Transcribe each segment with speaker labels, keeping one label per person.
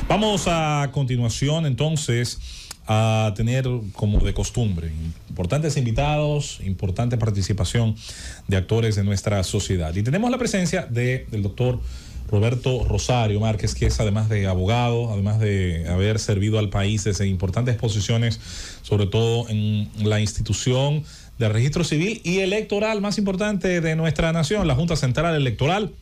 Speaker 1: Vamos a continuación entonces a tener, como de costumbre, importantes invitados, importante participación de actores de nuestra sociedad. Y tenemos la presencia del doctor Roberto Rosario Márquez, que es, además de abogado, además de haber servido al país desde importantes posiciones, sobre todo en la institución del registro civil y electoral más importante de nuestra nación, la Junta Central Electoral.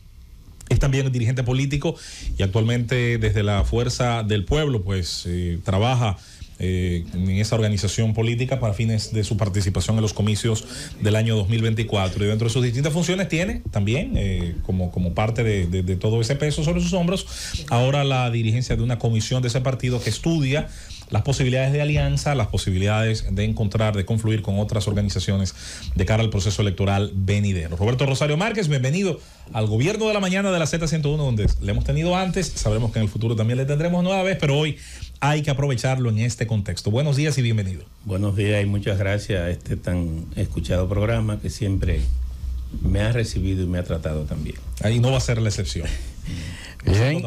Speaker 1: Es también dirigente político y actualmente desde la Fuerza del Pueblo pues trabaja en esa organización política para fines de su participación en los comicios del año 2024. Y dentro de sus distintas funciones tiene también, como parte de todo ese peso sobre sus hombros, ahora la dirigencia de una comisión de ese partido que estudia las posibilidades de alianza, las posibilidades de encontrar, de confluir con otras organizaciones de cara al proceso electoral venidero. Roberto Rosario Márquez, bienvenido al Gobierno de la Mañana de la Z101, donde le hemos tenido antes, sabremos que en el futuro también le tendremos nueva vez, pero hoy hay que aprovecharlo en este contexto. Buenos días y bienvenido.
Speaker 2: Buenos días y muchas gracias a este tan escuchado programa que siempre me ha recibido y me ha tratado también.
Speaker 1: Ahí no va a ser la excepción.
Speaker 3: Bien,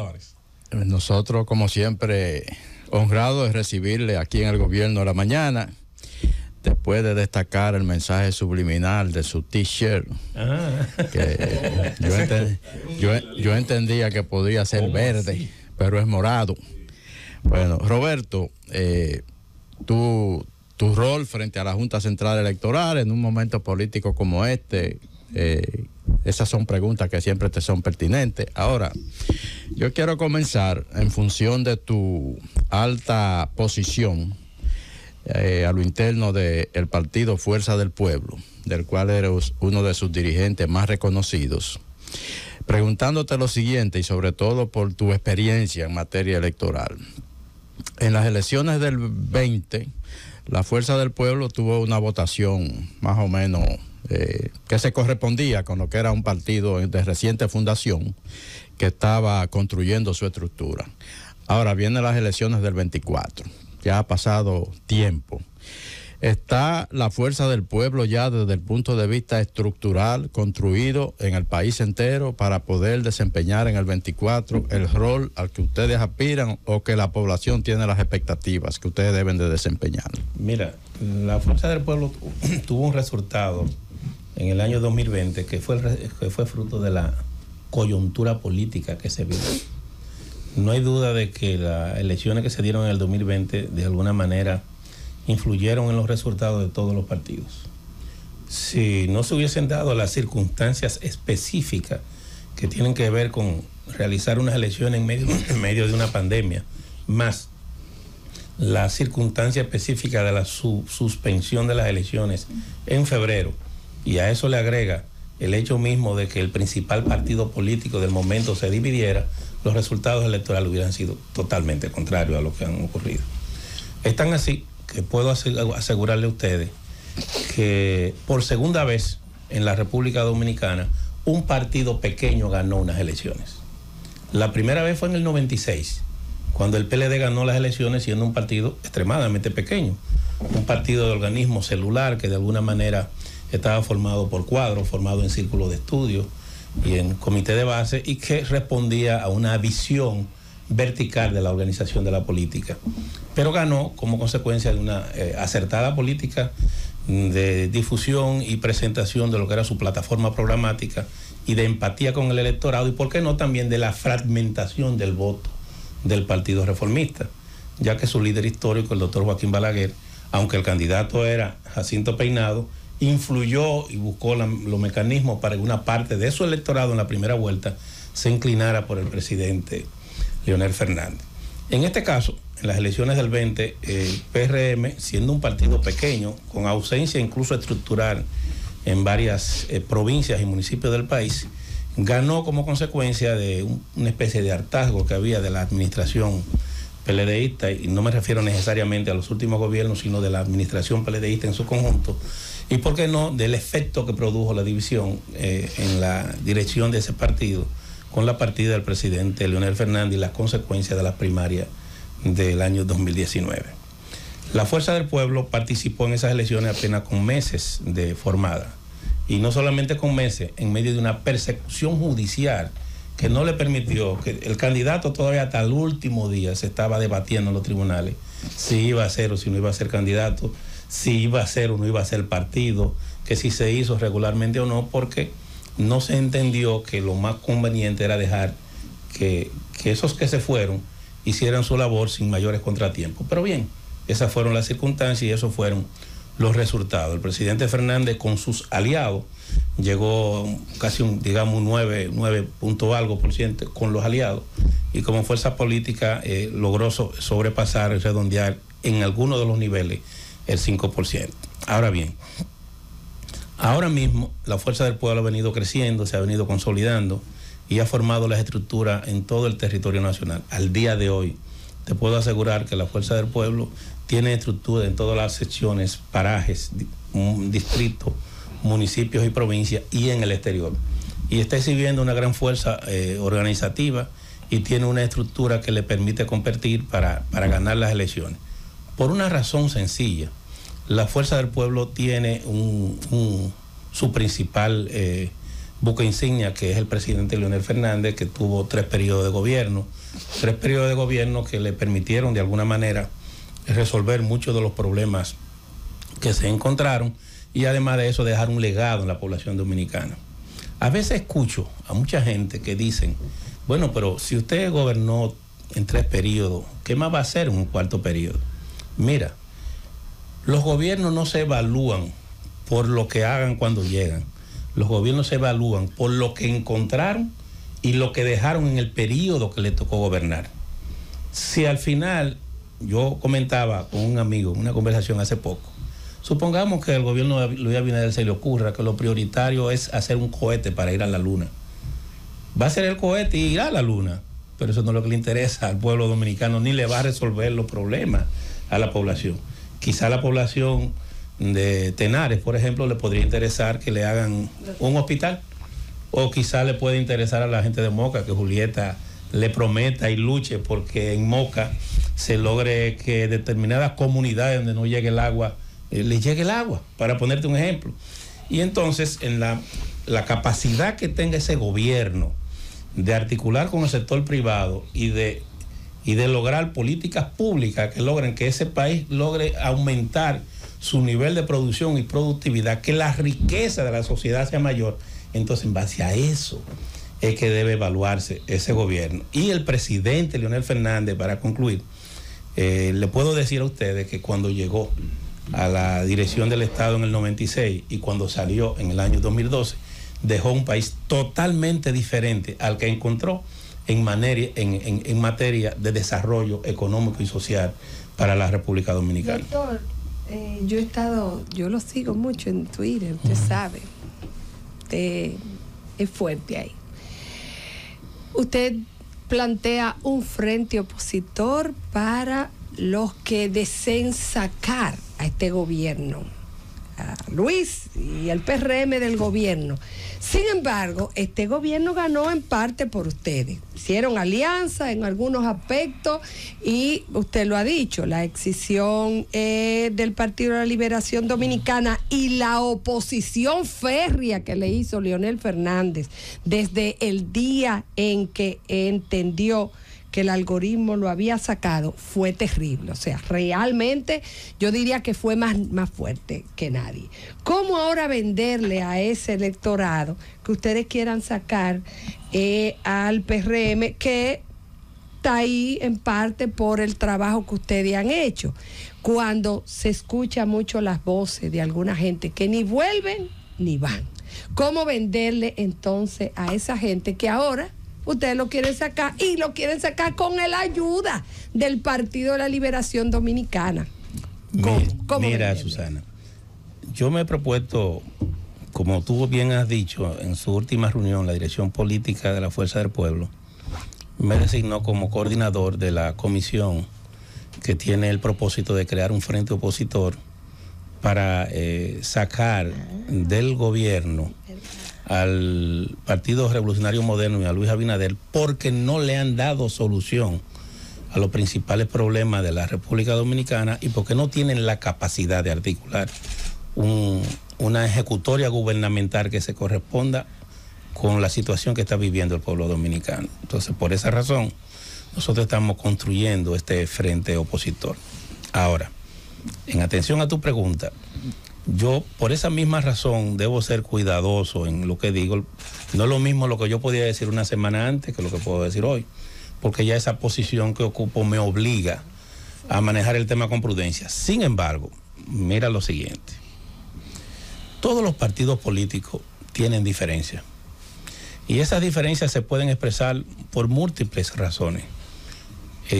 Speaker 3: nosotros como siempre honrados de recibirle aquí en el Gobierno de la Mañana, después de destacar el mensaje subliminal de su t-shirt, que yo entendía que podía ser verde, pero es morado. Bueno, Roberto, tu rol frente a la Junta Central Electoral en un momento político como este, esas son preguntas que siempre te son pertinentes. Ahora, yo quiero comenzar en función de tu alta posición a lo interno del partido Fuerza del Pueblo, del cual eres uno de sus dirigentes más reconocidos, preguntándote lo siguiente, y sobre todo por tu experiencia en materia electoral. En las elecciones del 20, la Fuerza del Pueblo tuvo una votación más o menos que se correspondía con lo que era un partido de reciente fundación que estaba construyendo su estructura. Ahora vienen las elecciones del 24, ya ha pasado tiempo. ¿Está la Fuerza del Pueblo ya desde el punto de vista estructural construido en el país entero para poder desempeñar en el 24 el rol al que ustedes aspiran, o que la población tiene las expectativas que ustedes deben de desempeñar?
Speaker 2: Mira, la Fuerza del Pueblo tuvo un resultado en el año 2020 que fue fruto de la coyuntura política que se vivió. No hay duda de que las elecciones que se dieron en el 2020 de alguna manera influyeron en los resultados de todos los partidos. Si no se hubiesen dado las circunstancias específicas que tienen que ver con realizar unas elecciones en medio de una pandemia, más la circunstancia específica de la suspensión de las elecciones en febrero, y a eso le agrega el hecho mismo de que el principal partido político del momento se dividiera, los resultados electorales hubieran sido totalmente contrarios a lo que han ocurrido. Es tan así que puedo asegurarle a ustedes que por segunda vez en la República Dominicana un partido pequeño ganó unas elecciones. La primera vez fue en el 96, cuando el PLD ganó las elecciones siendo un partido extremadamente pequeño, un partido de organismo celular que de alguna manera estaba formado por cuadros, formado en círculos de estudio y en comité de base, y que respondía a una visión vertical de la organización de la política. Pero ganó como consecuencia de una acertada política de difusión y presentación de lo que era su plataforma programática y de empatía con el electorado, y por qué no también de la fragmentación del voto del Partido Reformista, ya que su líder histórico, el doctor Joaquín Balaguer, aunque el candidato era Jacinto Peinado, influyó y buscó los mecanismos para que una parte de su electorado en la primera vuelta se inclinara por el presidente Leonel Fernández. En este caso, en las elecciones del 20, el PRM, siendo un partido pequeño, con ausencia incluso estructural en varias provincias y municipios del país, ganó como consecuencia de una especie de hartazgo que había de la administración PLDista, y no me refiero necesariamente a los últimos gobiernos, sino de la administración PLDista en su conjunto, y por qué no del efecto que produjo la división en la dirección de ese partido con la partida del presidente Leonel Fernández y las consecuencias de las primarias del año 2019. La Fuerza del Pueblo participó en esas elecciones apenas con meses de formada, y no solamente con meses, en medio de una persecución judicial que no le permitió, que el candidato todavía hasta el último día se estaba debatiendo en los tribunales si iba a ser o si no iba a ser candidato, si iba a ser o no iba a ser partido, que si se hizo regularmente o no, porque no se entendió que lo más conveniente era dejar que esos que se fueron hicieran su labor sin mayores contratiempos. Pero bien, esas fueron las circunstancias y esos fueron los resultados. El presidente Fernández con sus aliados llegó casi un 9 punto algo por ciento con los aliados, y como fuerza política logró sobrepasar y redondear en algunos de los niveles el 5%. Ahora bien, ahora mismo la Fuerza del Pueblo ha venido creciendo, se ha venido consolidando y ha formado las estructuras en todo el territorio nacional. Al día de hoy, te puedo asegurar que la Fuerza del Pueblo tiene estructura en todas las secciones, parajes, distritos, municipios y provincias y en el exterior. Y está exhibiendo una gran fuerza organizativa y tiene una estructura que le permite competir para ganar las elecciones. Por una razón sencilla, la Fuerza del Pueblo tiene su principal buque insignia, que es el presidente Leonel Fernández, que tuvo 3 periodos de gobierno que le permitieron de alguna manera resolver muchos de los problemas que se encontraron y además de eso dejar un legado en la población dominicana. A veces escucho a mucha gente que dicen, bueno, pero si usted gobernó en 3 periodos, ¿qué más va a hacer en un 4º periodo? Mira, los gobiernos no se evalúan por lo que hagan cuando llegan. Los gobiernos se evalúan por lo que encontraron y lo que dejaron en el periodo que le tocó gobernar. Si al final, yo comentaba con un amigo en una conversación hace poco, supongamos que al gobierno de Luis Abinader se le ocurra que lo prioritario es hacer un cohete para ir a la luna. Va a hacer el cohete y irá a la luna, pero eso no es lo que le interesa al pueblo dominicano, ni le va a resolver los problemas a la población. Quizá la población de Tenares, por ejemplo, le podría interesar que le hagan un hospital, o quizá le puede interesar a la gente de Moca que Julieta le prometa y luche porque en Moca se logre que determinadas comunidades donde no llegue el agua, les llegue el agua, para ponerte un ejemplo. Y entonces en la capacidad que tenga ese gobierno de articular con el sector privado y de lograr políticas públicas que logren que ese país logre aumentar su nivel de producción y productividad, que la riqueza de la sociedad sea mayor, entonces en base a eso es que debe evaluarse ese gobierno. Y el presidente Leonel Fernández, para concluir, le puedo decir a ustedes que cuando llegó a la dirección del Estado en el 96 y cuando salió en el año 2012, dejó un país totalmente diferente al que encontró en materia de desarrollo económico y social para la República Dominicana.
Speaker 4: Doctor, yo lo sigo mucho en Twitter, usted sabe, es fuerte ahí. Usted plantea un frente opositor para los que deseen sacar a este gobierno, a Luis y al PRM del gobierno. Sin embargo, este gobierno ganó en parte por ustedes. Hicieron alianza en algunos aspectos y usted lo ha dicho, la excisión del Partido de la Liberación Dominicana y la oposición férrea que le hizo Leonel Fernández desde el día en que entendió que el algoritmo lo había sacado, fue terrible. O sea, realmente yo diría que fue más fuerte que nadie. ¿Cómo ahora venderle a ese electorado que ustedes quieran sacar al PRM, que está ahí en parte por el trabajo que ustedes han hecho, cuando se escucha mucho las voces de alguna gente que ni vuelven ni van? ¿Cómo venderle entonces a esa gente que ahora ustedes lo quieren sacar, y lo quieren sacar con la ayuda del Partido de la Liberación Dominicana?
Speaker 2: Mira, Susana, yo me he propuesto, como tú bien has dicho, en su última reunión, la dirección política de la Fuerza del Pueblo me designó como coordinador de la comisión que tiene el propósito de crear un frente opositor para sacar del gobierno al Partido Revolucionario Moderno y a Luis Abinader, porque no le han dado solución a los principales problemas de la República Dominicana y porque no tienen la capacidad de articular una ejecutoria gubernamental que se corresponda con la situación que está viviendo el pueblo dominicano. Entonces, por esa razón, nosotros estamos construyendo este frente opositor. Ahora, en atención a tu pregunta, yo por esa misma razón debo ser cuidadoso en lo que digo. No es lo mismo lo que yo podía decir una semana antes que lo que puedo decir hoy, porque ya esa posición que ocupo me obliga a manejar el tema con prudencia. Sin embargo, mira lo siguiente. Todos los partidos políticos tienen diferencias. Y esas diferencias se pueden expresar por múltiples razones.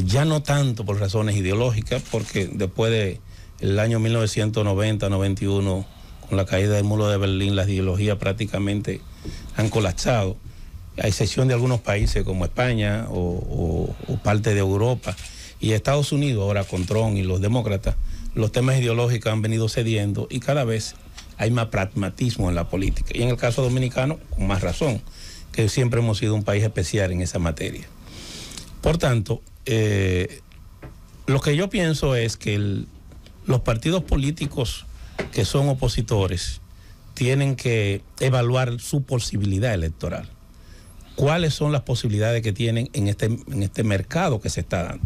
Speaker 2: Ya no tanto por razones ideológicas, porque después del año 1990-91, con la caída del muro de Berlín, las ideologías prácticamente han colapsado, a excepción de algunos países como España o parte de Europa y Estados Unidos, ahora con Trump y los demócratas, los temas ideológicos han venido cediendo y cada vez hay más pragmatismo en la política. Y en el caso dominicano, con más razón, que siempre hemos sido un país especial en esa materia. Por tanto, lo que yo pienso es que los partidos políticos que son opositores tienen que evaluar su posibilidad electoral. ¿Cuáles son las posibilidades que tienen en este mercado que se está dando?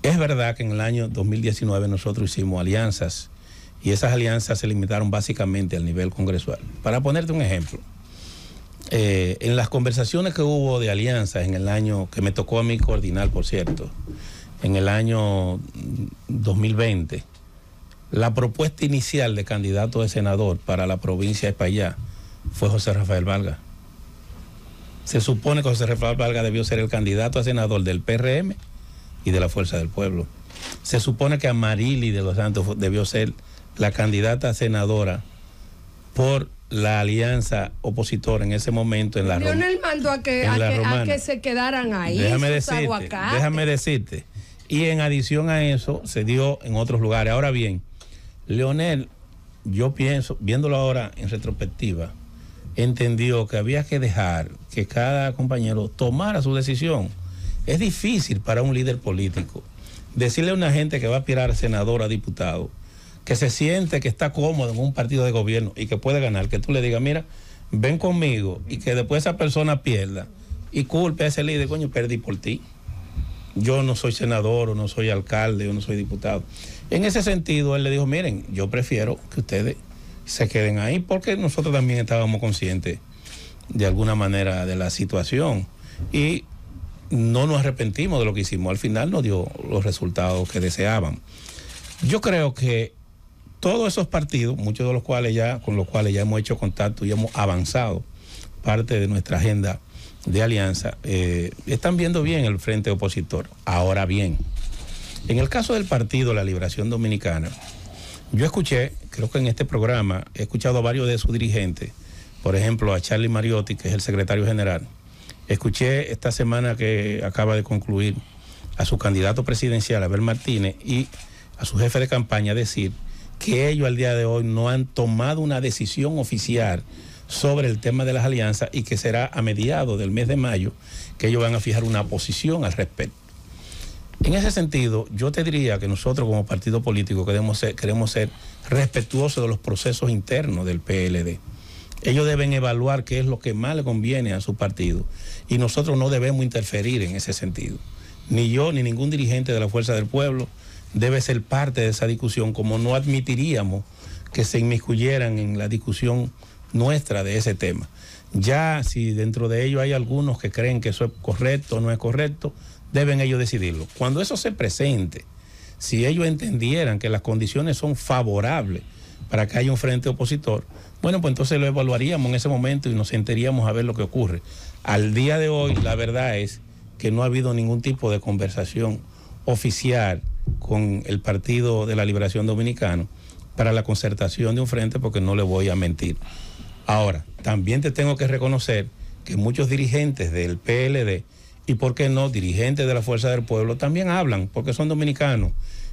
Speaker 2: Es verdad que en el año 2019 nosotros hicimos alianzas y esas alianzas se limitaron básicamente al nivel congresual. Para ponerte un ejemplo, en las conversaciones que hubo de alianzas en el año, que me tocó a mí coordinar, por cierto, en el año 2020, la propuesta inicial de candidato de senador para la provincia de Espaillá fue José Rafael Vargas. Se supone que José Rafael Vargas debió ser el candidato a senador del PRM y de la Fuerza del Pueblo. Se supone que Amarili de los Santos debió ser la candidata a senadora por la alianza opositora en ese momento en la Roma.
Speaker 4: Leonel mandó a que se quedaran ahí.
Speaker 2: Déjame decirte. Y en adición a eso, se dio en otros lugares. Ahora bien, Leonel, yo pienso, viéndolo ahora en retrospectiva, entendió que había que dejar que cada compañero tomara su decisión. Es difícil para un líder político decirle a una gente que va a aspirar a senador, a diputado, que se siente que está cómodo en un partido de gobierno y que puede ganar, que tú le digas, mira, ven conmigo, y que después esa persona pierda y culpe a ese líder, coño, perdí por ti. Yo no soy senador, o no soy alcalde, o no soy diputado. En ese sentido, él le dijo, miren, yo prefiero que ustedes se queden ahí, porque nosotros también estábamos conscientes de alguna manera de la situación y no nos arrepentimos de lo que hicimos. Al final nos dio los resultados que deseaban. Yo creo que todos esos partidos, muchos de los cuales con los cuales ya hemos hecho contacto y hemos avanzado parte de nuestra agenda de alianza, están viendo bien el frente opositor. Ahora bien, en el caso del Partido La Liberación Dominicana, yo escuché, creo que en este programa, he escuchado a varios de sus dirigentes, por ejemplo a Charlie Mariotti, que es el secretario general. Escuché esta semana que acaba de concluir a su candidato presidencial, Abel Martínez, y a su jefe de campaña decir que ellos al día de hoy no han tomado una decisión oficial sobre el tema de las alianzas y que será a mediados del mes de mayo que ellos van a fijar una posición al respecto. En ese sentido, yo te diría que nosotros como partido político queremos ser respetuosos de los procesos internos del PLD. Ellos deben evaluar qué es lo que más le conviene a su partido y nosotros no debemos interferir en ese sentido. Ni yo ni ningún dirigente de la Fuerza del Pueblo debe ser parte de esa discusión, como no admitiríamos que se inmiscuyeran en la discusión nuestra de ese tema. Ya si dentro de ellos hay algunos que creen que eso es correcto o no es correcto, deben ellos decidirlo. Cuando eso se presente, si ellos entendieran que las condiciones son favorables para que haya un frente opositor, bueno, pues entonces lo evaluaríamos en ese momento y nos sentaríamos a ver lo que ocurre. Al día de hoy, la verdad es que no ha habido ningún tipo de conversación oficial con el Partido de la Liberación Dominicana para la concertación de un frente, porque no le voy a mentir. Ahora, también te tengo que reconocer que muchos dirigentes del PLD y, ¿por qué no?, dirigentes de la Fuerza del Pueblo también hablan, porque son dominicanos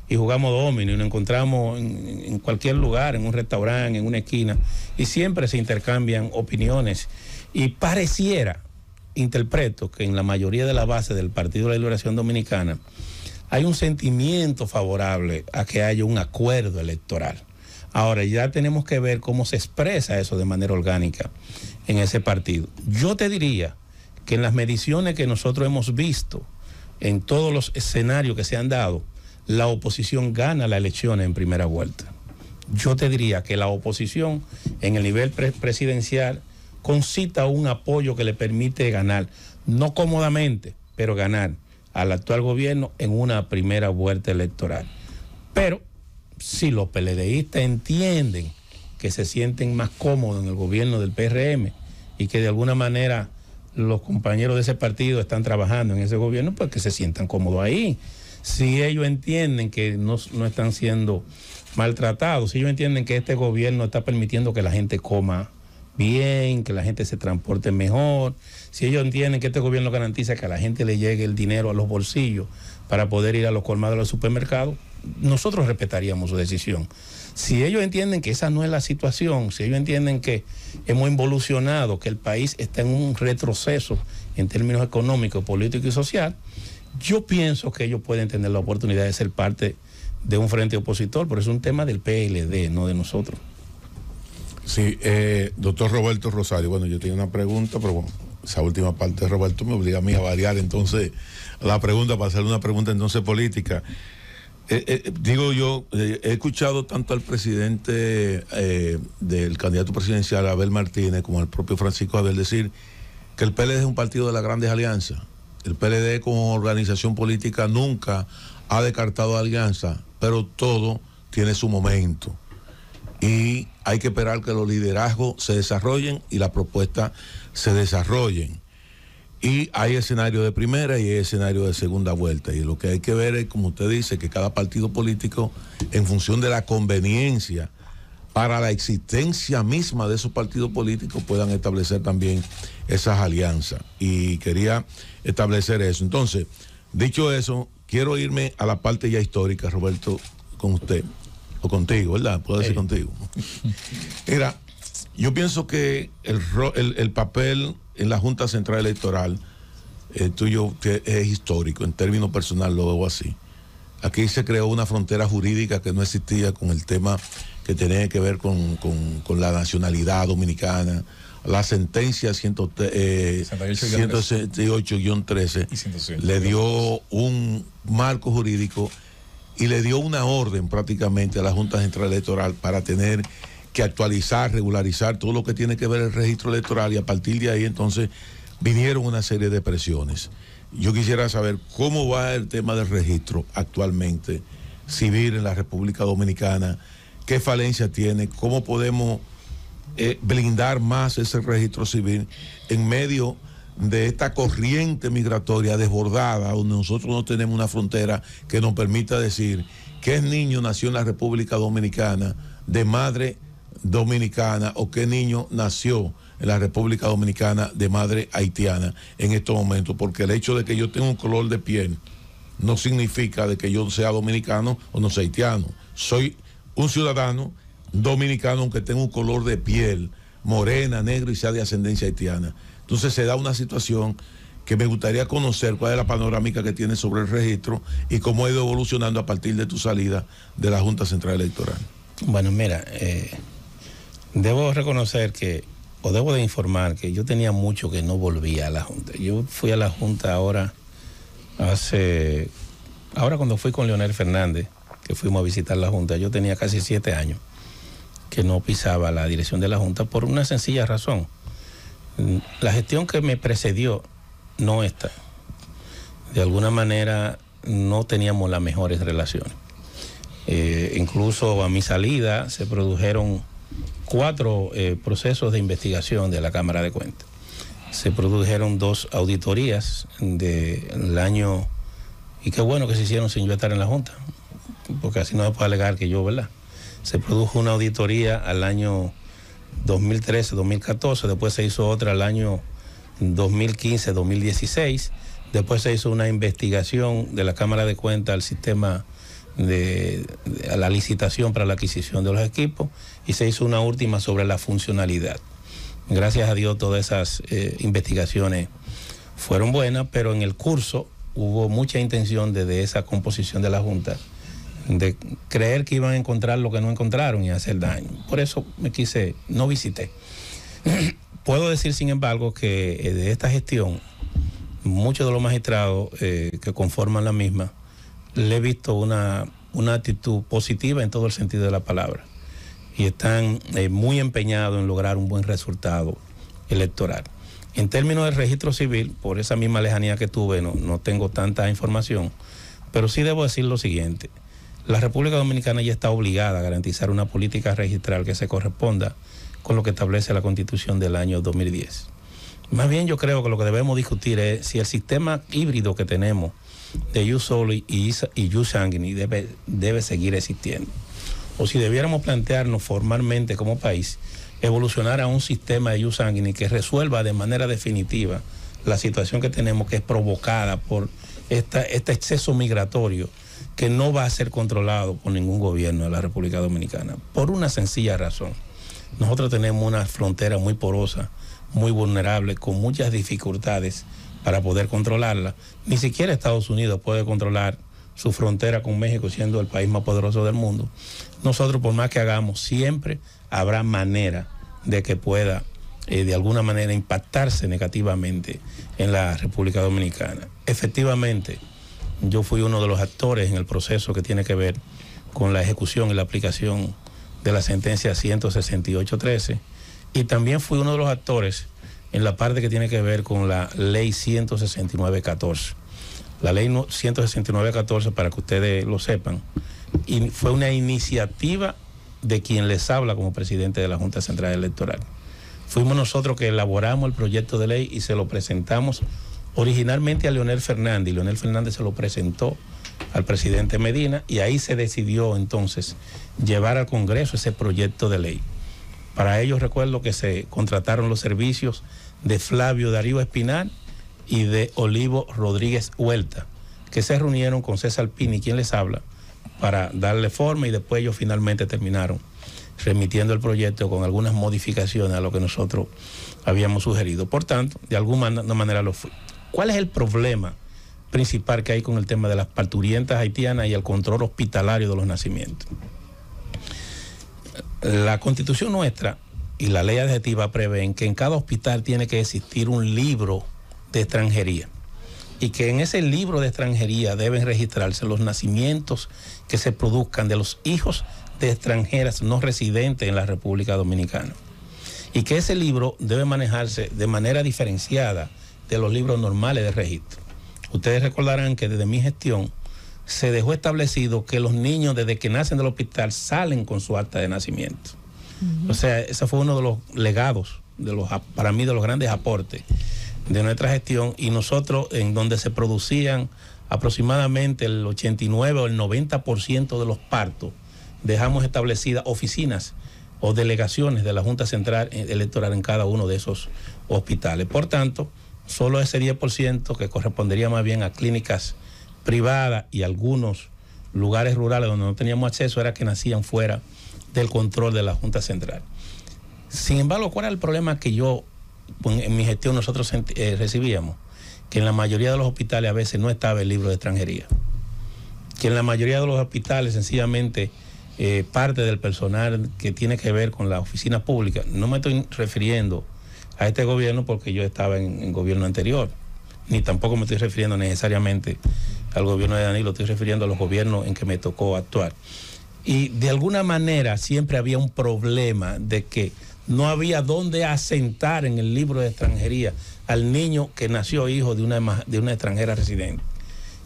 Speaker 2: y jugamos dominó y nos encontramos en cualquier lugar, en un restaurante, en una esquina, y siempre se intercambian opiniones. Y pareciera, interpreto, que en la mayoría de la base del Partido de la Liberación Dominicana hay un sentimiento favorable a que haya un acuerdo electoral. Ahora ya tenemos que ver cómo se expresa eso de manera orgánica en ese partido. Yo te diría que en las mediciones que nosotros hemos visto, en todos los escenarios que se han dado, la oposición gana las elecciones en primera vuelta. Yo te diría que la oposición en el nivel presidencial concita un apoyo que le permite ganar, no cómodamente, pero ganar al actual gobierno en una primera vuelta electoral. Pero si los PLDistas entienden que se sienten más cómodos en el gobierno del PRM y que de alguna manera los compañeros de ese partido están trabajando en ese gobierno, pues que se sientan cómodos ahí. Si ellos entienden que no están siendo maltratados, si ellos entienden que este gobierno está permitiendo que la gente coma bien, que la gente se transporte mejor, si ellos entienden que este gobierno garantiza que a la gente le llegue el dinero a los bolsillos para poder ir a los colmados de los supermercados, nosotros respetaríamos su decisión. Si ellos entienden que esa no es la situación, si ellos entienden que hemos involucionado, que el país está en un retroceso en términos económicos, políticos y social, yo pienso que ellos pueden tener la oportunidad de ser parte de un frente opositor, pero es un tema del PLD, no de nosotros.
Speaker 5: Sí, doctor Roberto Rosario, bueno, yo tenía una pregunta, pero bueno, esa última parte de Roberto me obliga a mí a variar entonces la pregunta para hacer una pregunta entonces política. Digo yo, he escuchado tanto al presidente del candidato presidencial, Abel Martínez, como al propio Francisco Abel decir que el PLD es un partido de las grandes alianzas. El PLD como organización política nunca ha descartado alianza, pero todo tiene su momento. Y hay que esperar que los liderazgos se desarrollen y las propuestas se desarrollen. Y hay escenario de primera y hay escenario de segunda vuelta. Y lo que hay que ver es, como usted dice, que cada partido político, en función de la conveniencia para la existencia misma de esos partidos políticos, puedan establecer también esas alianzas. Y quería establecer eso. Entonces, dicho eso, quiero irme a la parte ya histórica, Roberto, con usted. O contigo, ¿verdad? Puedo decir contigo. Mira, yo pienso que el papel en la Junta Central Electoral tuyo es histórico, en términos personales lo veo así. Aquí se creó una frontera jurídica que no existía con el tema que tenía que ver con la nacionalidad dominicana. La sentencia 168-13 le dio un marco jurídico y le dio una orden prácticamente a la Junta Central Electoral para tener que actualizar, regularizar todo lo que tiene que ver el registro electoral, y a partir de ahí entonces vinieron una serie de presiones. Yo quisiera saber cómo va el tema del registro actualmente civil en la República Dominicana, qué falencia tiene, cómo podemos blindar más ese registro civil en medio de esta corriente migratoria desbordada, donde nosotros no tenemos una frontera que nos permita decir qué niño nació en la República Dominicana de madre dominicana o qué niño nació en la República Dominicana de madre haitiana en estos momentos, porque el hecho de que yo tenga un color de piel no significa de que yo sea dominicano o no sea haitiano. Soy un ciudadano dominicano aunque tenga un color de piel morena, negro y sea de ascendencia haitiana. Entonces se da una situación que me gustaría conocer cuál es la panorámica que tiene sobre el registro y cómo ha ido evolucionando a partir de tu salida de la Junta Central Electoral.
Speaker 2: Bueno, mira, debo reconocer que, o debo de informar que yo tenía mucho que no volvía a la Junta. Yo fui a la Junta ahora cuando fui con Leonel Fernández, que fuimos a visitar la Junta, yo tenía casi 7 años que no pisaba la dirección de la Junta por una sencilla razón. La gestión que me precedió no está. De alguna manera no teníamos las mejores relaciones. Incluso a mi salida se produjeron 4 procesos de investigación de la Cámara de Cuentas. Se produjeron 2 auditorías del año, y qué bueno que se hicieron sin yo estar en la Junta, porque así no se puede alegar que yo, ¿verdad? Se produjo una auditoría al año 2013, 2014, después se hizo otra al año 2015, 2016, después se hizo una investigación de la Cámara de Cuentas al sistema a la licitación para la adquisición de los equipos, y se hizo una última sobre la funcionalidad. Gracias a Dios todas esas investigaciones fueron buenas, pero en el curso hubo mucha intención desde esa composición de la Junta de creer que iban a encontrar lo que no encontraron y hacer daño. Por eso no visité. Puedo decir, sin embargo, que de esta gestión, muchos de los magistrados que conforman la misma, le he visto una actitud positiva en todo el sentido de la palabra. Y están muy empeñados en lograr un buen resultado electoral. En términos del registro civil, por esa misma lejanía que tuve, no tengo tanta información, pero sí debo decir lo siguiente. La República Dominicana ya está obligada a garantizar una política registral que se corresponda con lo que establece la Constitución del año 2010. Más bien yo creo que lo que debemos discutir es si el sistema híbrido que tenemos de jus soli y jus sanguinis debe seguir existiendo, o si debiéramos plantearnos formalmente como país evolucionar a un sistema de jus sanguinis que resuelva de manera definitiva la situación que tenemos, que es provocada por este exceso migratorio que no va a ser controlado por ningún gobierno de la República Dominicana, por una sencilla razón. Nosotros tenemos una frontera muy porosa, muy vulnerable, con muchas dificultades para poder controlarla. Ni siquiera Estados Unidos puede controlar su frontera con México, siendo el país más poderoso del mundo. Nosotros, por más que hagamos, siempre habrá manera de que pueda, de alguna manera, impactarse negativamente en la República Dominicana. Efectivamente, yo fui uno de los actores en el proceso que tiene que ver con la ejecución y la aplicación de la sentencia 168-13, y también fui uno de los actores en la parte que tiene que ver con la ley 169-14. La ley 169-14, para que ustedes lo sepan, y fue una iniciativa de quien les habla como presidente de la Junta Central Electoral. Fuimos nosotros que elaboramos el proyecto de ley y se lo presentamos originalmente a Leonel Fernández, y Leonel Fernández se lo presentó al presidente Medina, y ahí se decidió entonces llevar al Congreso ese proyecto de ley. Para ello recuerdo que se contrataron los servicios de Flavio Darío Espinal y de Olivo Rodríguez Huerta, que se reunieron con César Pini, quien les habla, para darle forma, y después ellos finalmente terminaron remitiendo el proyecto con algunas modificaciones a lo que nosotros habíamos sugerido. Por tanto, de alguna manera lo fue. ¿Cuál es el problema principal que hay con el tema de las parturientas haitianas y el control hospitalario de los nacimientos? La Constitución nuestra y la ley adjetiva prevén que en cada hospital tiene que existir un libro de extranjería, y que en ese libro de extranjería deben registrarse los nacimientos que se produzcan de los hijos de extranjeras no residentes en la República Dominicana, y que ese libro debe manejarse de manera diferenciada de los libros normales de registro. Ustedes recordarán que desde mi gestión se dejó establecido que los niños desde que nacen del hospital salen con su acta de nacimiento. O sea, ese fue uno de los legados, para mí, de los grandes aportes de nuestra gestión, y nosotros, en donde se producían aproximadamente el 89 o el 90% de los partos, dejamos establecidas oficinas o delegaciones de la Junta Central Electoral en cada uno de esos hospitales. Por tanto, solo ese 10%, que correspondería más bien a clínicas privadas y algunos lugares rurales donde no teníamos acceso, era que nacían fuera del control de la Junta Central. Sin embargo, ¿cuál era el problema que en mi gestión nosotros recibíamos? Que en la mayoría de los hospitales a veces no estaba el libro de extranjería. Que en la mayoría de los hospitales sencillamente parte del personal que tiene que ver con la oficina pública, no me estoy refiriendo a este gobierno porque yo estaba en gobierno anterior, ni tampoco me estoy refiriendo necesariamente al gobierno de Danilo, estoy refiriendo a los gobiernos en que me tocó actuar. Y de alguna manera siempre había un problema de que no había dónde asentar en el libro de extranjería al niño que nació hijo de una extranjera residente.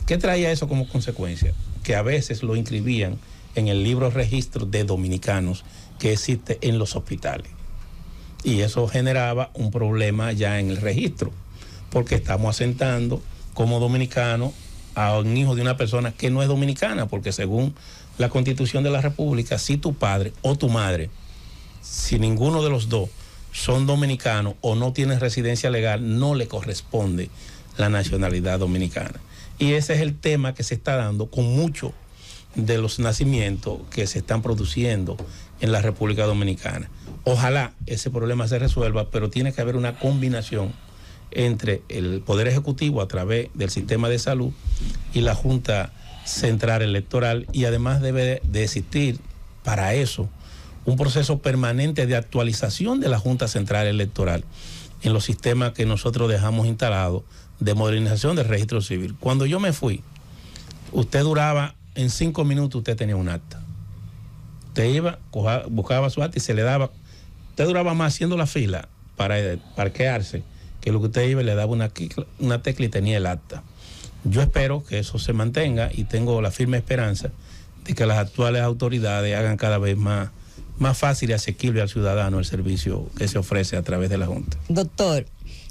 Speaker 2: ¿Qué traía eso como consecuencia? Que a veces lo inscribían en el libro registro de dominicanos que existe en los hospitales. Y eso generaba un problema ya en el registro, porque estamos asentando como dominicano a un hijo de una persona que no es dominicana, porque según la Constitución de la República, si tu padre o tu madre, si ninguno de los dos son dominicanos o no tienen residencia legal, no le corresponde la nacionalidad dominicana. Y ese es el tema que se está dando con muchos de los nacimientos que se están produciendo en la República Dominicana. Ojalá ese problema se resuelva, pero tiene que haber una combinación entre el Poder Ejecutivo a través del sistema de salud y la Junta Central Electoral, y además debe de existir para eso un proceso permanente de actualización de la Junta Central Electoral en los sistemas que nosotros dejamos instalados de modernización del registro civil. Cuando yo me fui, usted duraba, en 5 minutos usted tenía un acta. Usted iba, buscaba su acta y se le daba. Usted duraba más haciendo la fila para parquearse que lo que usted iba y le daba una tecla y tenía el acta. Yo espero que eso se mantenga y tengo la firme esperanza de que las actuales autoridades hagan cada vez más fácil y asequible al ciudadano el servicio que se ofrece a través de la Junta.
Speaker 6: Doctor,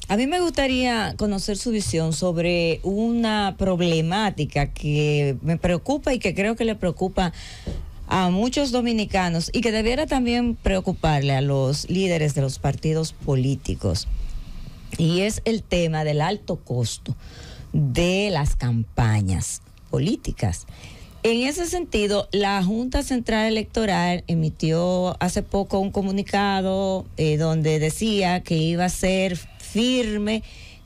Speaker 6: a mí me gustaría conocer su visión sobre una problemática que me preocupa y que creo que le preocupa a muchos dominicanos y que debiera también preocuparle a los líderes de los partidos políticos. Y es el tema del alto costo de las campañas políticas. En ese sentido, la Junta Central Electoral emitió hace poco un comunicado donde decía que iba a ser firme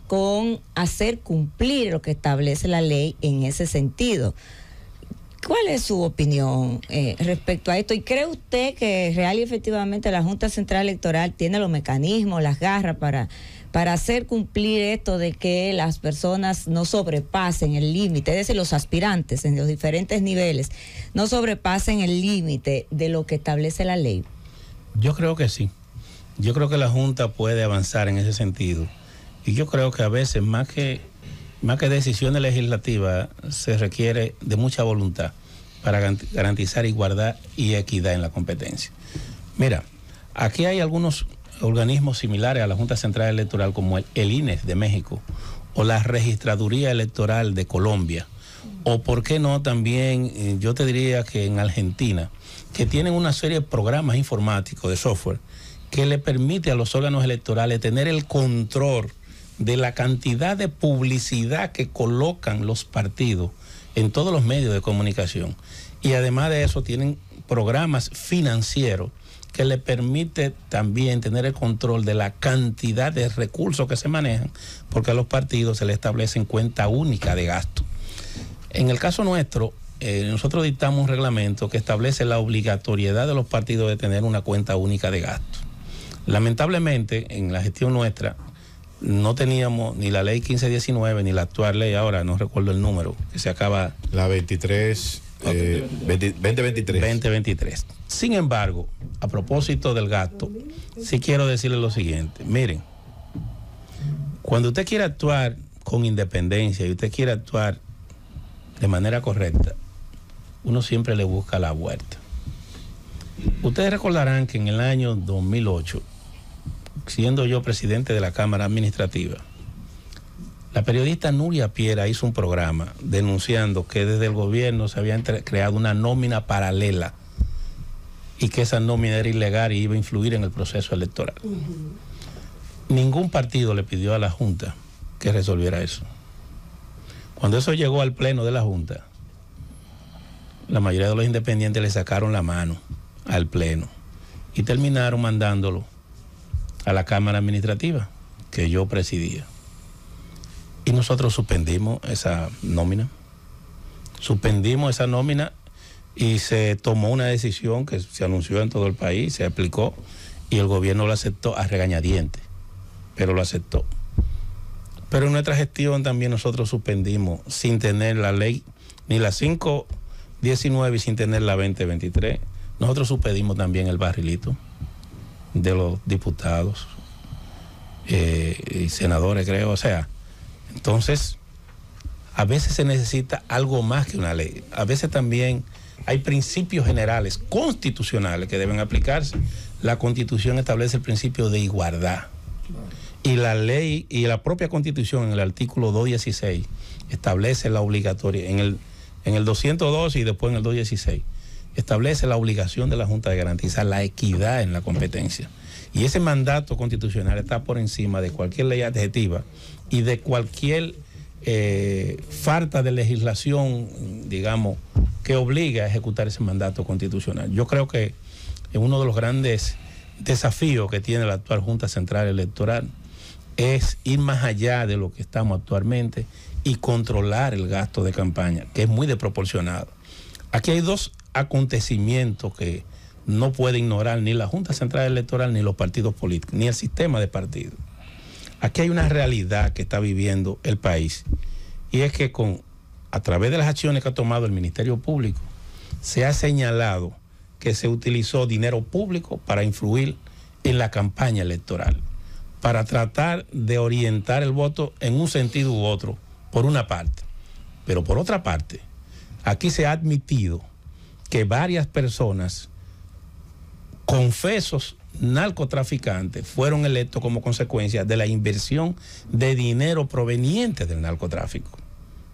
Speaker 6: con hacer cumplir lo que establece la ley en ese sentido. ¿Cuál es su opinión respecto a esto? ¿Y cree usted que real y efectivamente la Junta Central Electoral tiene los mecanismos, las garras para hacer cumplir esto de que las personas no sobrepasen el límite, es decir, los aspirantes en los diferentes niveles no sobrepasen el límite de lo que establece la ley?
Speaker 2: Yo creo que sí. Yo creo que la Junta puede avanzar en ese sentido. Y yo creo que a veces, más que decisiones legislativas, se requiere de mucha voluntad para garantizar igualdad y equidad en la competencia. Mira, aquí hay algunos organismos similares a la Junta Central Electoral, como el INE de México, o la Registraduría Electoral de Colombia, o por qué no también, yo te diría que en Argentina, que tienen una serie de programas informáticos de software que le permite a los órganos electorales tener el control de la cantidad de publicidad que colocan los partidos en todos los medios de comunicación. Y además de eso tienen programas financieros que le permite también tener el control de la cantidad de recursos que se manejan, porque a los partidos se les establecen cuenta única de gasto. En el caso nuestro, nosotros dictamos un reglamento que establece la obligatoriedad de los partidos de tener una cuenta única de gasto. Lamentablemente, en la gestión nuestra, no teníamos ni la ley 1519 ni la actual ley, ahora no recuerdo el número, que se acaba...
Speaker 5: La 2023.
Speaker 2: Sin embargo, a propósito del gasto, sí quiero decirle lo siguiente. Miren, cuando usted quiere actuar con independencia y usted quiere actuar de manera correcta, uno siempre le busca la vuelta. Ustedes recordarán que en el año 2008, siendo yo presidente de la Cámara Administrativa, la periodista Nuria Piera hizo un programa denunciando que desde el gobierno se había creado una nómina paralela y que esa nómina era ilegal y iba a influir en el proceso electoral. Ningún partido le pidió a la Junta que resolviera eso. Cuando eso llegó al pleno de la Junta, la mayoría de los independientes le sacaron la mano al pleno y terminaron mandándolo a la Cámara Administrativa que yo presidía. Y nosotros suspendimos esa nómina. Y se tomó una decisión que se anunció en todo el país, se aplicó y el gobierno lo aceptó a regañadientes, pero lo aceptó. Pero en nuestra gestión también nosotros suspendimos sin tener la ley, ni la 519 y sin tener la 2023. Nosotros suspendimos también el barrilito de los diputados y senadores, creo. O sea, entonces, a veces se necesita algo más que una ley. A veces también hay principios generales constitucionales que deben aplicarse. La Constitución establece el principio de igualdad. Y la ley y la propia Constitución en el artículo 216 establece la obligatoria, en el 212 y después en el 216, establece la obligación de la Junta de garantizar la equidad en la competencia. Y ese mandato constitucional está por encima de cualquier ley adjetiva y de cualquier falta de legislación, digamos, que obligue a ejecutar ese mandato constitucional. Yo creo que es uno de los grandes desafíos que tiene la actual Junta Central Electoral es ir más allá de lo que estamos actualmente y controlar el gasto de campaña, que es muy desproporcionado. Aquí hay dos acontecimientos que no puede ignorar ni la Junta Central Electoral, ni los partidos políticos, ni el sistema de partidos. Aquí hay una realidad que está viviendo el país, y es que a través de las acciones que ha tomado el Ministerio Público, se ha señalado que se utilizó dinero público para influir en la campaña electoral, para tratar de orientar el voto en un sentido u otro, por una parte. Pero por otra parte, aquí se ha admitido que varias personas, confesos narcotraficantes, fueron electos como consecuencia de la inversión de dinero proveniente del narcotráfico.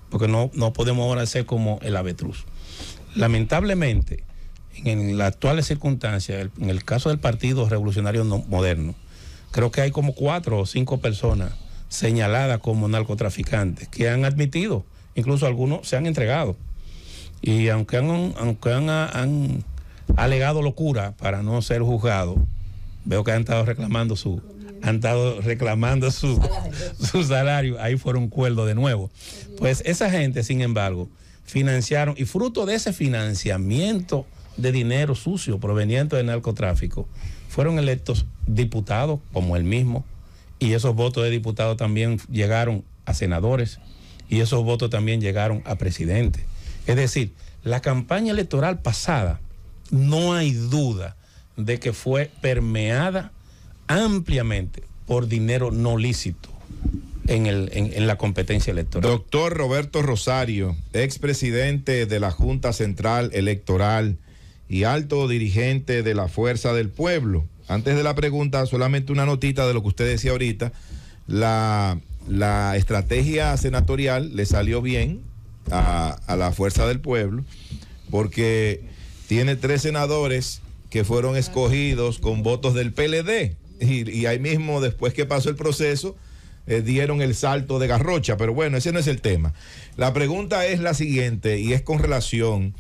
Speaker 2: Porque no podemos ahora ser como el avestruz. Lamentablemente, en las actuales circunstancias, en el caso del Partido Revolucionario Moderno, creo que hay como 4 o 5 personas señaladas como narcotraficantes que han admitido, incluso algunos se han entregado. Y aunque han alegado locura para no ser juzgados, veo que han estado reclamando su salario, ahí fueron cuerdos de nuevo. Pues esa gente, sin embargo, financiaron, y fruto de ese financiamiento de dinero sucio proveniente del narcotráfico, fueron electos diputados como él mismo, y esos votos de diputados también llegaron a senadores, y esos votos también llegaron a presidentes. Es decir, la campaña electoral pasada, no hay duda de que fue permeada ampliamente por dinero no lícito en la competencia electoral.
Speaker 7: Doctor Roberto Rosario, expresidente de la Junta Central Electoral y alto dirigente de la Fuerza del Pueblo. Antes de la pregunta, solamente una notita de lo que usted decía ahorita. La estrategia senatorial le salió bien a la Fuerza del Pueblo, porque tiene 3 senadores que fueron escogidos con votos del PLD, y ahí mismo, después que pasó el proceso, dieron el salto de garrocha. Pero bueno, ese no es el tema. La pregunta es la siguiente, y es con relación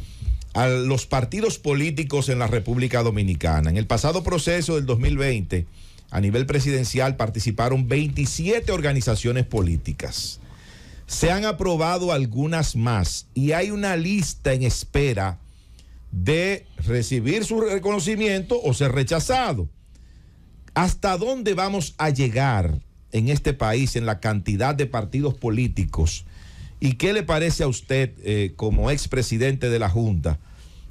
Speaker 7: a los partidos políticos en la República Dominicana. En el pasado proceso del 2020, a nivel presidencial, participaron 27 organizaciones políticas. Se han aprobado algunas más, y hay una lista en espera de recibir su reconocimiento o ser rechazado. ¿Hasta dónde vamos a llegar en este país en la cantidad de partidos políticos? ¿Y qué le parece a usted, como expresidente de la Junta,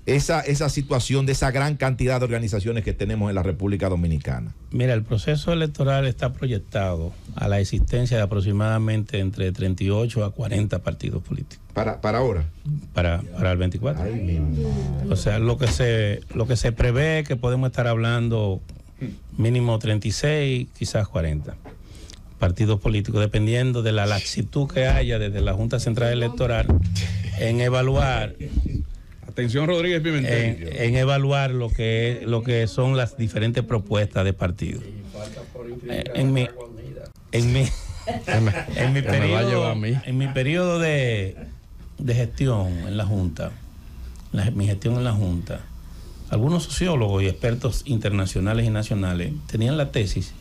Speaker 7: esa situación de esa gran cantidad de organizaciones que tenemos en la República Dominicana?
Speaker 2: Mira, el proceso electoral está proyectado a la existencia de aproximadamente entre 38 a 40 partidos políticos.
Speaker 7: ¿Para ahora?
Speaker 2: Para el 24. Ay, o sea, lo que se prevé que podemos estar hablando mínimo 36, quizás 40 partidos políticos, dependiendo de la laxitud que haya desde la Junta Central Electoral en evaluar.
Speaker 8: Atención, Rodríguez Pimentel.
Speaker 2: En evaluar lo que son las diferentes propuestas de partidos. En mi periodo de gestión en la Junta, mi gestión en la Junta, algunos sociólogos y expertos internacionales y nacionales tenían la tesis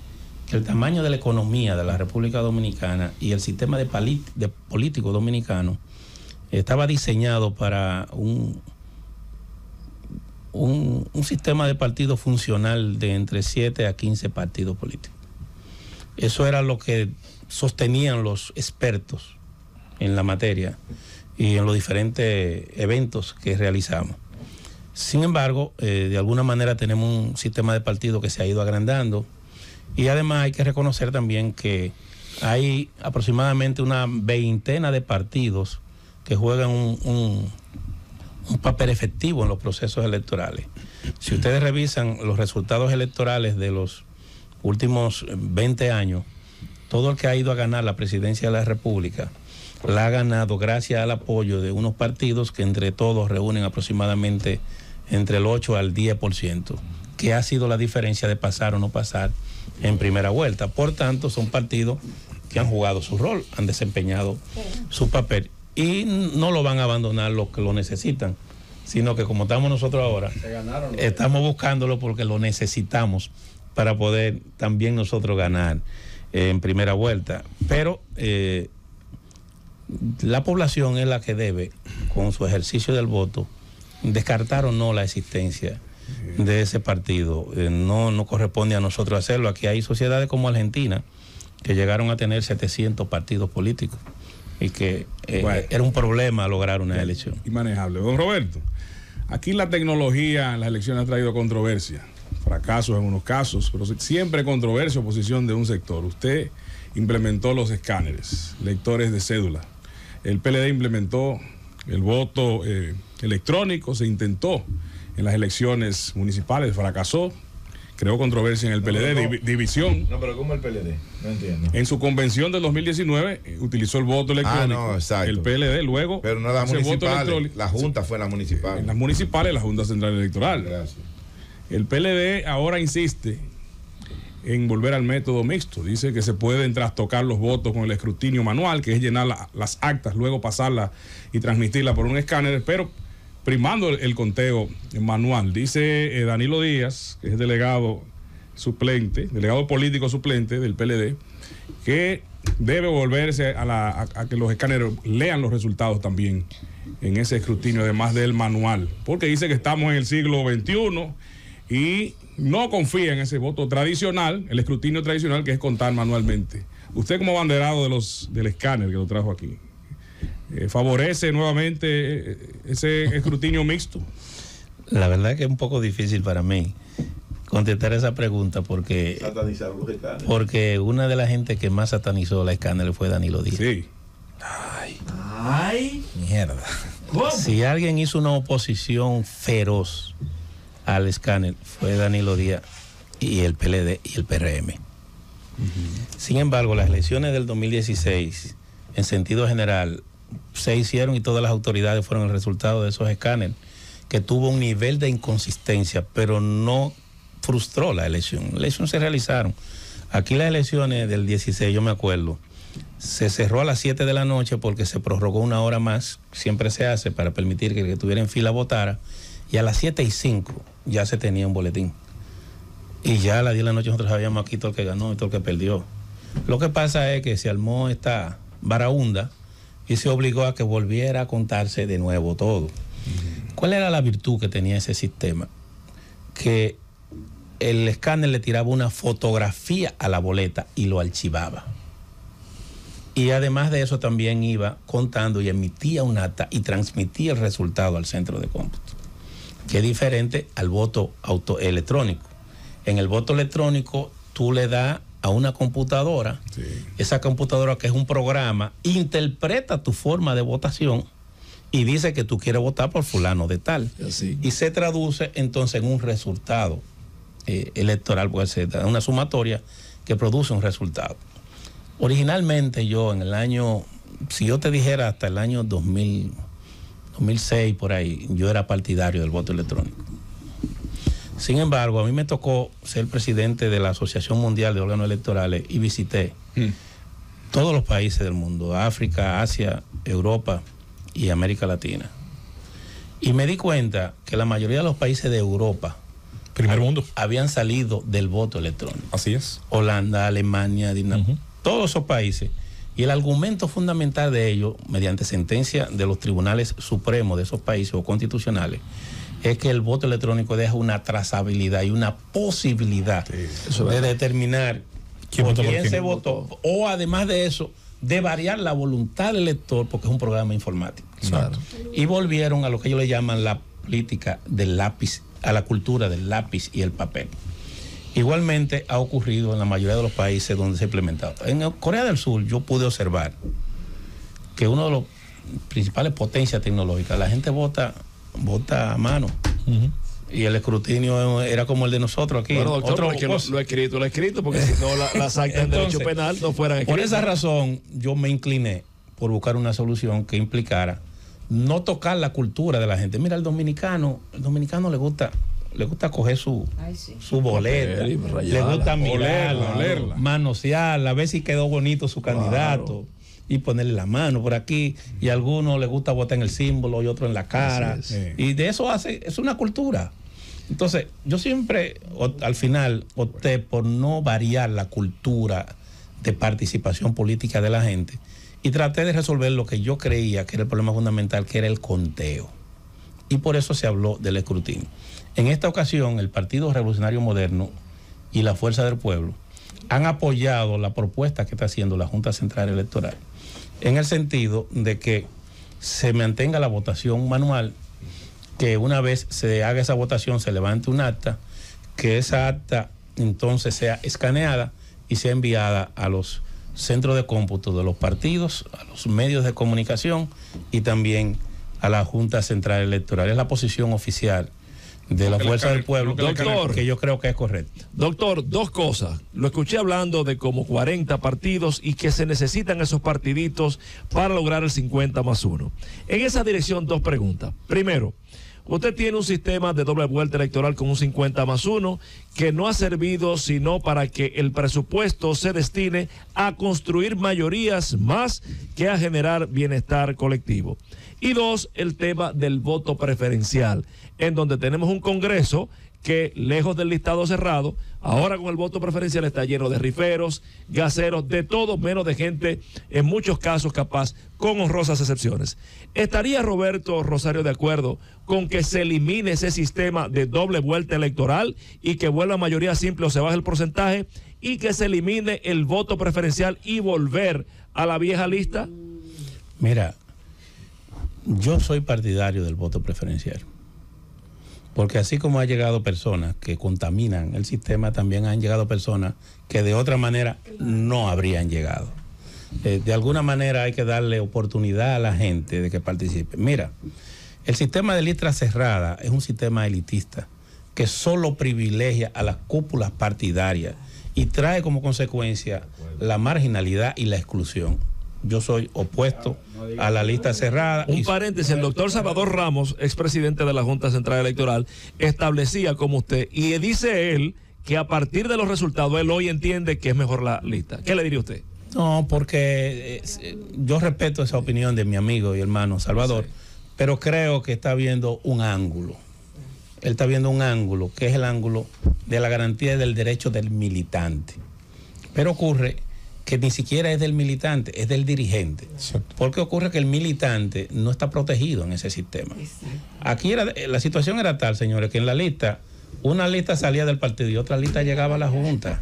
Speaker 2: que el tamaño de la economía de la República Dominicana y el sistema de político dominicano estaba diseñado para un sistema de partidos funcional de entre 7 a 15 partidos políticos. Eso era lo que sostenían los expertos en la materia y en los diferentes eventos que realizamos. Sin embargo, de alguna manera tenemos un sistema de partidos que se ha ido agrandando, y además hay que reconocer también que hay aproximadamente una veintena de partidos que juegan un papel efectivo en los procesos electorales. Si ustedes revisan los resultados electorales de los últimos 20 años, todo el que ha ido a ganar la presidencia de la República la ha ganado gracias al apoyo de unos partidos que entre todos reúnen aproximadamente entre el 8 al 10%, que ha sido la diferencia de pasar o no pasar en primera vuelta. Por tanto, son partidos que han jugado su rol, han desempeñado su papel, y no lo van a abandonar los que lo necesitan, sino que como estamos nosotros ahora, estamos buscándolo porque lo necesitamos para poder también nosotros ganar en primera vuelta. Pero la población es la que debe, con su ejercicio del voto, descartar o no la existencia de ese partido. No corresponde a nosotros hacerlo. Aquí hay sociedades como Argentina que llegaron a tener 700 partidos políticos y que era un problema lograr una elección.
Speaker 8: Inmanejable. Don Roberto, aquí la tecnología en las elecciones ha traído controversia, fracasos en unos casos, pero siempre controversia, oposición de un sector. Usted implementó los escáneres, lectores de cédula. El PLD implementó el voto electrónico, se intentó en las elecciones municipales, fracasó, creó controversia en el PLD, división.
Speaker 7: No, pero ¿cómo el PLD? No entiendo.
Speaker 8: En su convención del 2019 utilizó el voto electrónico.
Speaker 7: No, exacto.
Speaker 8: El PLD luego.
Speaker 7: Pero no las municipales. La Junta fue en las municipales.
Speaker 8: En las municipales, la Junta Central Electoral.
Speaker 7: Gracias.
Speaker 8: El PLD ahora insiste en volver al método mixto. Dice que se pueden trastocar los votos con el escrutinio manual, que es llenar las actas, luego pasarlas y transmitirlas por un escáner, pero primando el conteo manual. Dice Danilo Díaz, que es delegado político suplente del PLD, que debe volverse a que los escáneres lean los resultados también en ese escrutinio, además del manual, porque dice que estamos en el siglo XXI y no confía en ese voto tradicional, el escrutinio tradicional, que es contar manualmente. Usted, como abanderado del escáner que lo trajo aquí, ¿favorece nuevamente ese escrutinio mixto?
Speaker 2: La verdad es que es un poco difícil para mí contestar esa pregunta porque una de las gente que más satanizó la escáner fue Danilo Díaz.
Speaker 8: Sí.
Speaker 2: Ay, mierda. ¿Cómo? Si alguien hizo una oposición feroz al escáner fue Danilo Díaz y el PLD y el PRM. Sin embargo, las elecciones del 2016, en sentido general, se hicieron y todas las autoridades fueron el resultado de esos escáneres, que tuvo un nivel de inconsistencia, pero no frustró la elección. Las elecciones se realizaron. Aquí las elecciones del 16, yo me acuerdo, se cerró a las 7 de la noche porque se prorrogó una hora más, siempre se hace para permitir que el que estuviera en fila votara, y a las 7:05 ya se tenía un boletín. Y ya a las 10 de la noche nosotros sabíamos aquí todo el que ganó y todo el que perdió. Lo que pasa es que se armó esta varaunda y se obligó a que volviera a contarse de nuevo todo. ¿Cuál era la virtud que tenía ese sistema? Que el escáner le tiraba una fotografía a la boleta y lo archivaba. Y además de eso también iba contando y emitía un acta y transmitía el resultado al centro de cómputo, que es diferente al voto electrónico. En el voto electrónico tú le das a una computadora, sí. Esa computadora, que es un programa, interpreta tu forma de votación y dice que tú quieres votar por fulano de tal.
Speaker 1: Sí.
Speaker 2: Y se traduce entonces en un resultado electoral, porque se da una sumatoria que produce un resultado. Originalmente yo en el año, si yo te dijera hasta el año 2006 por ahí, yo era partidario del voto electrónico. Sin embargo, a mí me tocó ser presidente de la Asociación Mundial de Órganos Electorales y visité todos los países del mundo, África, Asia, Europa y América Latina. Y me di cuenta que la mayoría de los países de Europa,
Speaker 1: primer mundo,
Speaker 2: habían salido del voto electrónico.
Speaker 1: Así es.
Speaker 2: Holanda, Alemania, Dinamarca, todos esos países. Y el argumento fundamental de ellos, mediante sentencia de los tribunales supremos de esos países o constitucionales, es que el voto electrónico deja una trazabilidad y una posibilidad de determinar por quién se votó, o además de eso, de variar la voluntad del elector, porque es un programa informático.
Speaker 1: Exacto.
Speaker 2: Y volvieron a lo que ellos le llaman la política del lápiz, a la cultura del lápiz y el papel. Igualmente ha ocurrido en la mayoría de los países donde se ha implementado. En Corea del Sur yo pude observar que uno de los principales potencias tecnológicas, la gente vota a mano. Y el escrutinio era como el de nosotros aquí.
Speaker 9: Bueno, doctor, lo he escrito, porque si no las actas en derecho penal no fueran escritas.
Speaker 2: Por esa razón yo me incliné por buscar una solución que implicara no tocar la cultura de la gente. Mira, el dominicano le gusta coger su boleta, le gusta mirarla, manosearla, a ver si quedó bonito su candidato y ponerle la mano por aquí, y a algunos les gusta botar en el símbolo y otro en la cara, y de eso es una cultura. Entonces yo siempre al final opté por no variar la cultura de participación política de la gente y traté de resolver lo que yo creía que era el problema fundamental, que era el conteo. y por eso se habló del escrutinio. En esta ocasión, el Partido Revolucionario Moderno y la Fuerza del Pueblo han apoyado la propuesta que está haciendo la Junta Central Electoral, en el sentido de que se mantenga la votación manual, que una vez se haga esa votación se levante un acta, que esa acta entonces sea escaneada y sea enviada a los centros de cómputo de los partidos, a los medios de comunicación y también a la Junta Central Electoral. Es la posición oficial de la Fuerza del Pueblo,
Speaker 9: doctor,
Speaker 2: que yo creo que es correcto.
Speaker 9: Doctor, dos cosas. Lo escuché hablando de como 40 partidos y que se necesitan esos partiditos para lograr el 50+1. En esa dirección, dos preguntas. Primero, usted tiene un sistema de doble vuelta electoral con un 50+1 que no ha servido sino para que el presupuesto se destine a construir mayorías más que a generar bienestar colectivo. Y dos, el tema del voto preferencial, en donde tenemos un Congreso que, lejos del listado cerrado, ahora con el voto preferencial está lleno de riferos, gaseros, de todo, menos de gente, en muchos casos capaz, con honrosas excepciones. ¿Estaría Roberto Rosario de acuerdo con que se elimine ese sistema de doble vuelta electoral y que vuelva a mayoría simple o se baje el porcentaje y que se elimine el voto preferencial y volver a la vieja lista?
Speaker 2: Mira, yo soy partidario del voto preferencial, porque así como ha llegado personas que contaminan el sistema, también han llegado personas que de otra manera no habrían llegado. De alguna manera hay que darle oportunidad a la gente de que participe. Mira, el sistema de lista cerrada es un sistema elitista que solo privilegia a las cúpulas partidarias y trae como consecuencia la marginalidad y la exclusión. Yo soy opuesto a la lista cerrada.
Speaker 9: Un paréntesis, el doctor Salvador Ramos, expresidente de la Junta Central Electoral, establecía como usted, y dice él que a partir de los resultados, él hoy entiende que es mejor la lista. ¿Qué le diría usted?
Speaker 2: No, porque yo respeto esa opinión de mi amigo y hermano Salvador, sí, pero creo que está viendo un ángulo. Él está viendo un ángulo, que es el ángulo de la garantía del derecho del militante. Pero ocurre que ni siquiera es del militante, es del dirigente. Exacto. Porque ocurre que el militante no está protegido en ese sistema. Exacto. Aquí la situación era tal, señores, que en la lista, una lista salía del partido y otra lista llegaba a la Junta.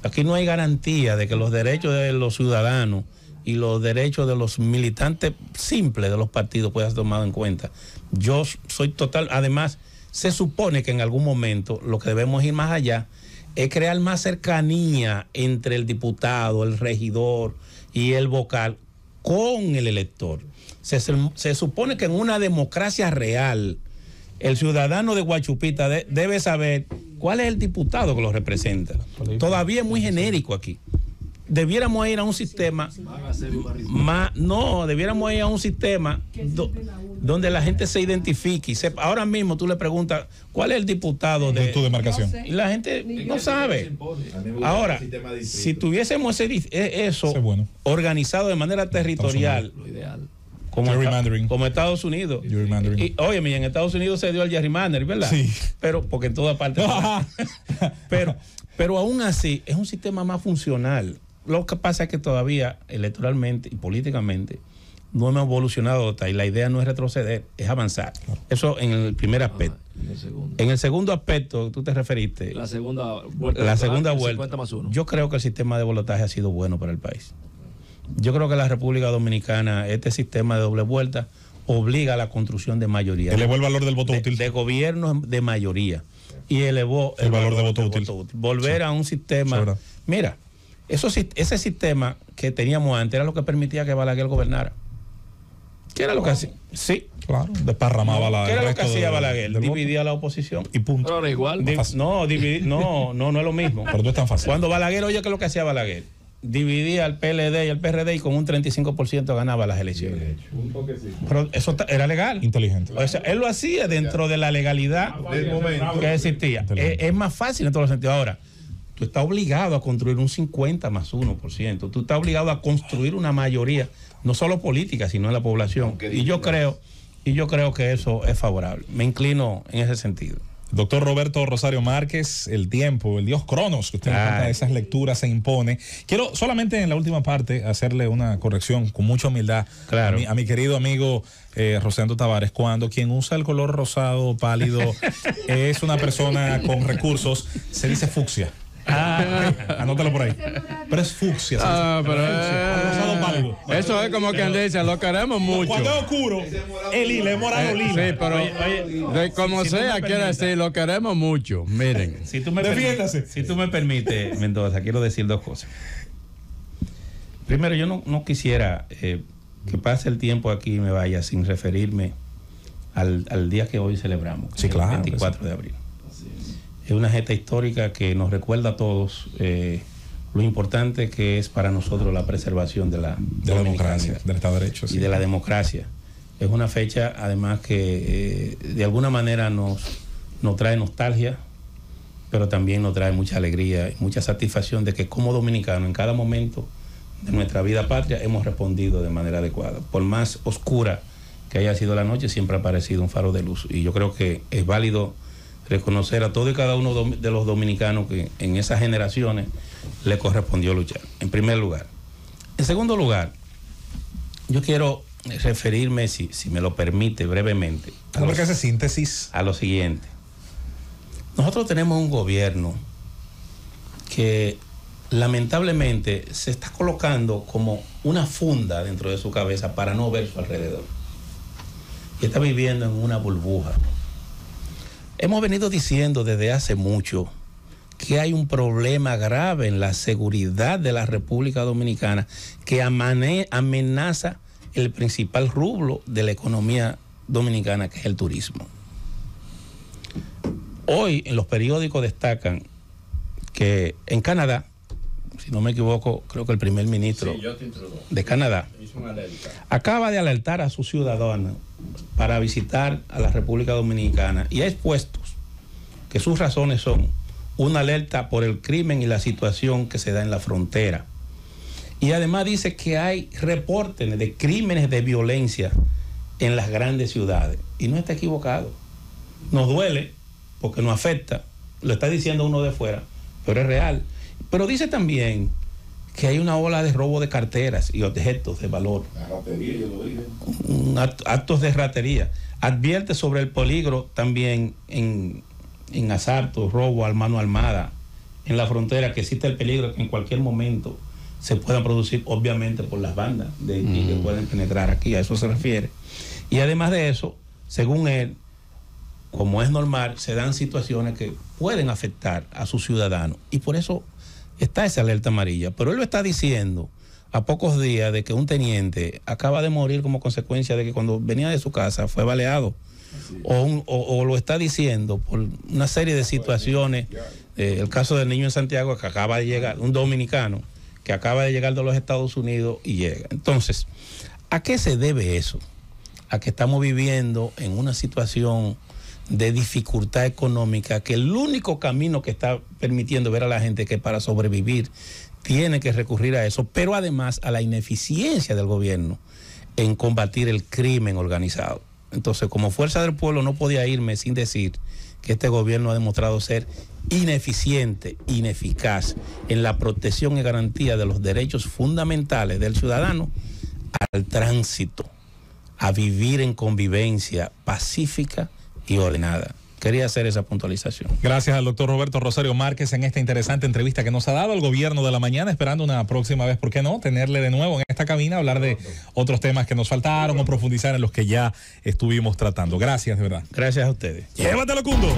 Speaker 2: Aquí no hay garantía de que los derechos de los ciudadanos y los derechos de los militantes simples de los partidos puedan ser tomados en cuenta. Yo soy total, además, se supone que en algún momento lo que debemos ir más allá es crear más cercanía entre el diputado, el regidor y el vocal con el elector. Se supone que en una democracia real, el ciudadano de Guachupita debe saber cuál es el diputado que lo representa. Todavía es muy genérico aquí. Debiéramos ir a un sistema debiéramos ir a un sistema donde la gente se identifique y sepa. Ahora mismo tú le preguntas cuál es el diputado de tu demarcación y la gente no sabe. Ahora, si tuviésemos eso organizado de manera territorial, como Estados Unidos. Y, óyeme, en Estados Unidos se dio el gerrymandering, ¿verdad? Sí. Pero, porque en toda parte. pero aún así, es un sistema más funcional. Lo que pasa es que todavía, electoralmente y políticamente, no hemos evolucionado y la idea no es retroceder, es avanzar. Claro. Eso en el primer aspecto. En el segundo aspecto, tú te referiste.
Speaker 9: La segunda vuelta.
Speaker 2: 50+1. Yo creo que el sistema de balotaje ha sido bueno para el país. Yo creo que la República Dominicana, este sistema de doble vuelta, obliga a la construcción de mayoría.
Speaker 1: Elevó el valor del voto útil.
Speaker 2: De gobierno de mayoría. Y elevó el valor de voto útil. Volver a un sistema. Mira, ese sistema que teníamos antes era lo que permitía que Balaguer gobernara. ¿Qué era lo que hacía? Sí.
Speaker 1: Claro, desparramaba la.
Speaker 2: ¿Qué era lo que hacía Balaguer? Dividía a la oposición.
Speaker 1: Y punto.
Speaker 9: Pero ahora igual.
Speaker 2: No es lo mismo.
Speaker 1: Pero no es tan fácil.
Speaker 2: Cuando Balaguer, oye, ¿qué es lo que hacía Balaguer? Dividía al PLD y al PRD y con un 35% ganaba las elecciones. Pero eso era legal.
Speaker 1: Inteligente.
Speaker 2: O sea, él lo hacía dentro de la legalidad que existía. Es más fácil en todos los sentidos. Ahora, tú estás obligado a construir un 50+1%. Tú estás obligado a construir una mayoría, no solo política, sino en la población. Y yo creo que eso es favorable. Me inclino en ese sentido.
Speaker 1: Doctor Roberto Rosario Márquez, el tiempo, el dios Cronos, que usted le encanta, esas lecturas se impone. Quiero solamente en la última parte hacerle una corrección con mucha humildad a mi querido amigo Rosendo Tavares. Cuando quien usa el color rosado pálido es una persona con recursos, se dice fucsia. Anótalo por ahí. Pero es fucsia. Rosado pálido.
Speaker 3: Eso es como quien dice, lo queremos mucho.
Speaker 1: Cuando es oscuro, el lila es morado lila.
Speaker 3: Sí, pero de como si sea, quiere decir, lo queremos mucho. Miren.
Speaker 2: Si tú me permites, Mendoza, quiero decir dos cosas. Primero, yo no quisiera que pase el tiempo aquí y me vaya sin referirme al día que hoy celebramos,
Speaker 1: sí, claro,
Speaker 2: el 24 de abril. Es una gesta histórica que nos recuerda a todos lo importante que es para nosotros la preservación de la
Speaker 1: democracia, del Estado de Derecho.
Speaker 2: Y de la democracia. Es una fecha, además, que de alguna manera nos trae nostalgia, pero también nos trae mucha alegría y mucha satisfacción de que como dominicanos, en cada momento de nuestra vida patria, hemos respondido de manera adecuada. Por más oscura que haya sido la noche, siempre ha aparecido un faro de luz. Y yo creo que es válido reconocer a todo y cada uno de los dominicanos que en esas generaciones le correspondió luchar, en primer lugar. En segundo lugar, yo quiero referirme, si me lo permite, brevemente a lo siguiente. Nosotros tenemos un gobierno que lamentablemente se está colocando como una funda dentro de su cabeza para no ver su alrededor. Y está viviendo en una burbuja. Hemos venido diciendo desde hace mucho que hay un problema grave en la seguridad de la República Dominicana que amenaza el principal rubro de la economía dominicana, que es el turismo. Hoy en los periódicos destacan que en Canadá, si no me equivoco, creo que el primer ministro de Canadá acaba de alertar a sus ciudadanos para visitar a la República Dominicana y ha expuesto que sus razones son una alerta por el crimen y la situación que se da en la frontera. Y además dice que hay reportes de crímenes de violencia en las grandes ciudades. Y no está equivocado. Nos duele porque nos afecta. Lo está diciendo uno de fuera, pero es real. Pero dice también que hay una ola de robo de carteras y objetos de valor. La ratería, yo lo dije. Actos de ratería. Advierte sobre el peligro también en asaltos, robo a mano armada en la frontera, que existe el peligro que en cualquier momento se puedan producir, obviamente por las bandas que pueden penetrar aquí, a eso se refiere. Y además de eso, según él, como es normal, se dan situaciones que pueden afectar a sus ciudadanos y por eso está esa alerta amarilla. Pero él lo está diciendo a pocos días de que un teniente acaba de morir como consecuencia de que cuando venía de su casa fue baleado. O lo está diciendo por una serie de situaciones. El caso del niño en Santiago que acaba de llegar, un dominicano que acaba de llegar de los Estados Unidos y llega. Entonces, ¿a qué se debe eso? A que estamos viviendo en una situación de dificultad económica, que el único camino que está permitiendo ver a la gente que para sobrevivir tiene que recurrir a eso, pero además a la ineficiencia del gobierno en combatir el crimen organizado. Entonces, como Fuerza del Pueblo no podía irme sin decir que este gobierno ha demostrado ser ineficiente, ineficaz en la protección y garantía de los derechos fundamentales del ciudadano al tránsito, a vivir en convivencia pacífica y ordenada. Quería hacer esa puntualización.
Speaker 1: Gracias al doctor Roberto Rosario Márquez en esta interesante entrevista que nos ha dado el gobierno de la mañana, esperando una próxima vez, ¿por qué no?, tenerle de nuevo en esta cabina, hablar de otros temas que nos faltaron o profundizar en los que ya estuvimos tratando. Gracias, de verdad.
Speaker 2: Gracias a ustedes.
Speaker 1: Llévatelo, Cundo.